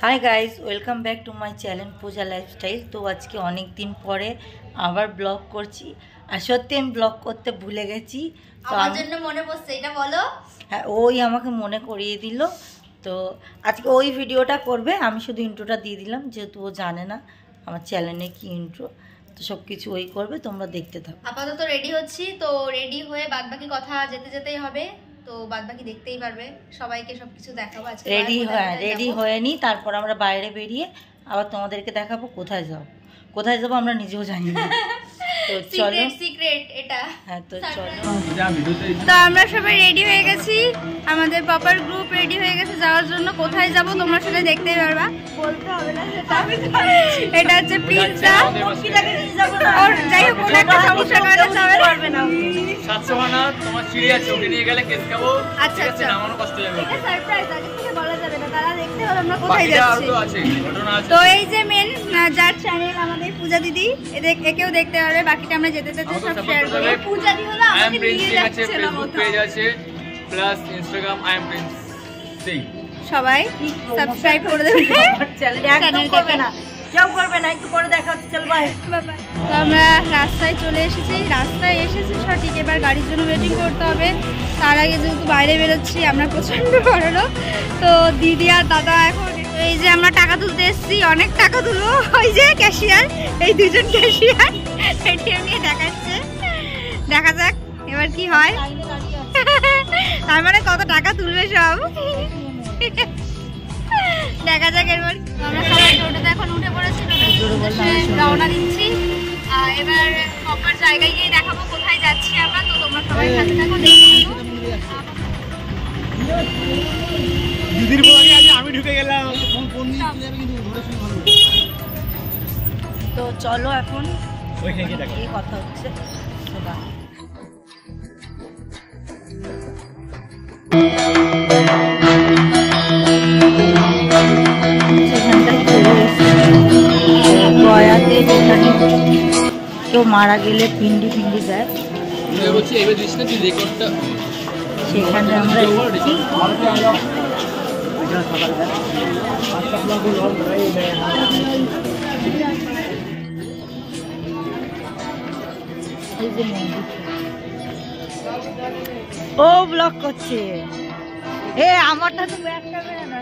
Hi guys, welcome back to my channel Puja lifestyle. তো আজকে অনেক দিন পরে আবার ব্লগ করছি, আর সত্যি আমি ব্লগ করতে ভুলে গেছি। তো আমার জন্য মনে পড়ছে, এটা বলো। হ্যাঁ, ওই আমাকে মনে করিয়ে দিল। তো আজকে ওই ভিডিওটা করবে, আমি শুধু ইন্ট্রোটা দিয়ে দিলাম, যেহেতু ও জানে না আমার চ্যানেলে কি ইন্ট্রো। তো সব কিছু ওই করবে, তোমরা দেখতে থাকো। আপাতত রেডি হচ্ছি, তো রেডি হয়ে বাদবাকি কথা যেতে যেতেই হবে, তো বাদবাকি দেখতেই পারবে। সবাইকে সবকিছু দেখাবো আজকে। রেডি হয়ে নি, তারপর আমরা বাইরে বেরিয়ে আবার তোমাদেরকে দেখাবো কোথায় যাবো আমরা নিজেও জানি না। তো চলো, সিক্রেট এটা। হ্যাঁ তো চলো। তো আমরা সবাই রেডি হয়ে গেছি, আমাদের পাপার গ্রুপ রেডি হয়ে গেছে যাওয়ার জন্য। কোথায় যাব তোমরা সেটা দেখতেই পারবা, বলতে হবে না সেটা। এটা হচ্ছে পিৎজা, ওর যাই হোক কোনো একটা সমস্যার কারণে যাবে পারবে না। 700 আনা তোমার সিঁড়ি আছে, ওকে নিয়ে গেলে কেস খাবো। আচ্ছা আচ্ছা, নামানো কষ্ট হবে। এটা সারপ্রাইজ, আগে থেকে বলা যাবে না, তারা দেখতে হবে আমরা কোথায় যাচ্ছি। তো এই যে মেন যার চ্যানেল আমাদের পূজা দিদি, একেও দেখতে পারবে। বাকিটা আমরা যেতে যেতে সব শেয়ার করব। পূজা দি হলো আমাদের নিয়ে যাচ্ছে, ফেসবুক পেজ আছে plus Instagram I am Prince সেই। সবাই সাবস্ক্রাইব করে দেবেন চ্যানেলটাকে। না কেউ করবে না, একটু পরে দেখা হচ্ছে। চল বাই। তো আমরা রাস্তায় চলে এসেছি, সঠিক। এবার গাড়ির জন্য ওয়েটিং করতে হবে। তার আগে যেহেতু বাইরে বেরোচ্ছি, আমরা প্রচণ্ড বড়লো। তো দিদি আর দাদা এখন এই যে আমরা টাকা তুলতে এসেছি, অনেক টাকা তুলবো। ওই যে ক্যাশিয়ার, এই দুজন ক্যাশিয়ার এটিএম নিয়ে দেখাচ্ছে। দেখা যাক এবার কি হয়। তার মানে কত টাকা তুলবে সব, দেখা যাক এবার। আমরা সবাই টোটোতে এখন উঠে পড়েছি, রওনা দিচ্ছি। এবার প্রপার জায়গায় গিয়ে দেখাবো কোথায় যাচ্ছি আমরা। তো তোমরা সবাই সাথে থাকো, দিদির বলে আজ আমি ঢুকে গেলাম। তো চলো এখন ওইখানে গিয়ে দেখো কি কথা হচ্ছে। গয়াতে যেখানে কেউ মারা গেলে পিন্ডি দেয়, সেখানে আমরা এসেছি। ও ব্লগ করছে, আমারটা তো ব্যাক ক্যামেরা না।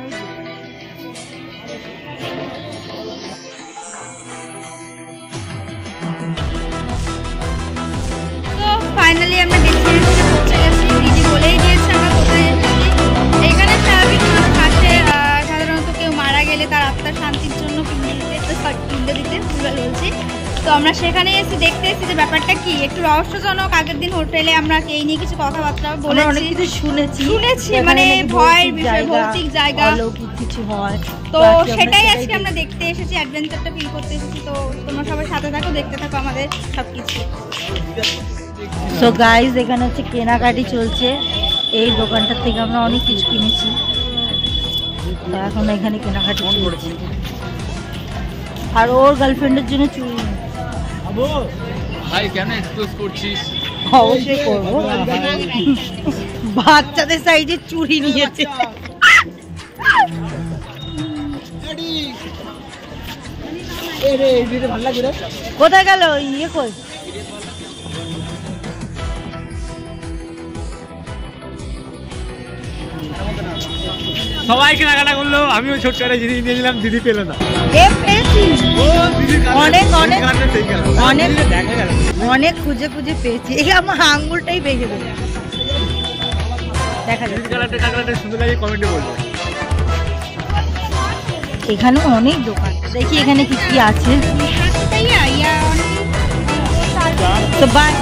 তো ফাইনালি আমরা ডেস্টিনেশনে পৌঁছে গেছি। দিদি বলেই দিয়েছে আমরা কোথায় এসেছি। এখানে স্বাভাবিক মানুষ আসে, সাধারণত কেউ মারা গেলে তার আত্মার শান্তির জন্য পিণ্ডি দিতে ভুল বলছি। তো আমরা সেখানে এসে দেখতে এসেছি যে ব্যাপারটা কি, একটু রহস্যজনক। আগের দিন হোটেলে আমরা এই নিয়ে কিছু কথাবার্তা বলেছি, অনেক কিছু শুনেছি, মানে ভয়ের বিষয়, ভৌতিক জায়গা কিছু হয়। তো সেটাই আজকে আমরা দেখতে এসেছি, অ্যাডভেঞ্চারটা ফিল করতে এসেছি। তো তোমরা সবাই সাথে থাকো, দেখতে থাকো আমাদের সবকিছু। সো গাইজ, এখানে হচ্ছে কেনাকাটি চলছে। এই দোকানটার থেকে আমরা অনেক কিছু কিনেছি, তো এখন এখানে কেনাকাটি চলছে। আর ওর গার্লফ্রেন্ডের জন্য চুড়ি। ভাই কেন এক্সপোজ করছিস? অবশ্যই করবো, বাচ্চাদের সাইজে চুড়ি নিয়েছে। কোথায় গেল ইয়ে? কই সবাই কেনাকাটা করলো, আমিও ছোট করে জিনিস নিয়ে নিলাম, দিদি পেলো না। অনেক খুঁজে পেয়েছি, এই আমার আঙ্গুলটাই ভেঙে দেবে। দেখা যাচ্ছে সুন্দর লাগে, কমেন্টে বলবো। এখানে অনেক দোকান, দেখি এখানে কি কি আছে। তো বাই।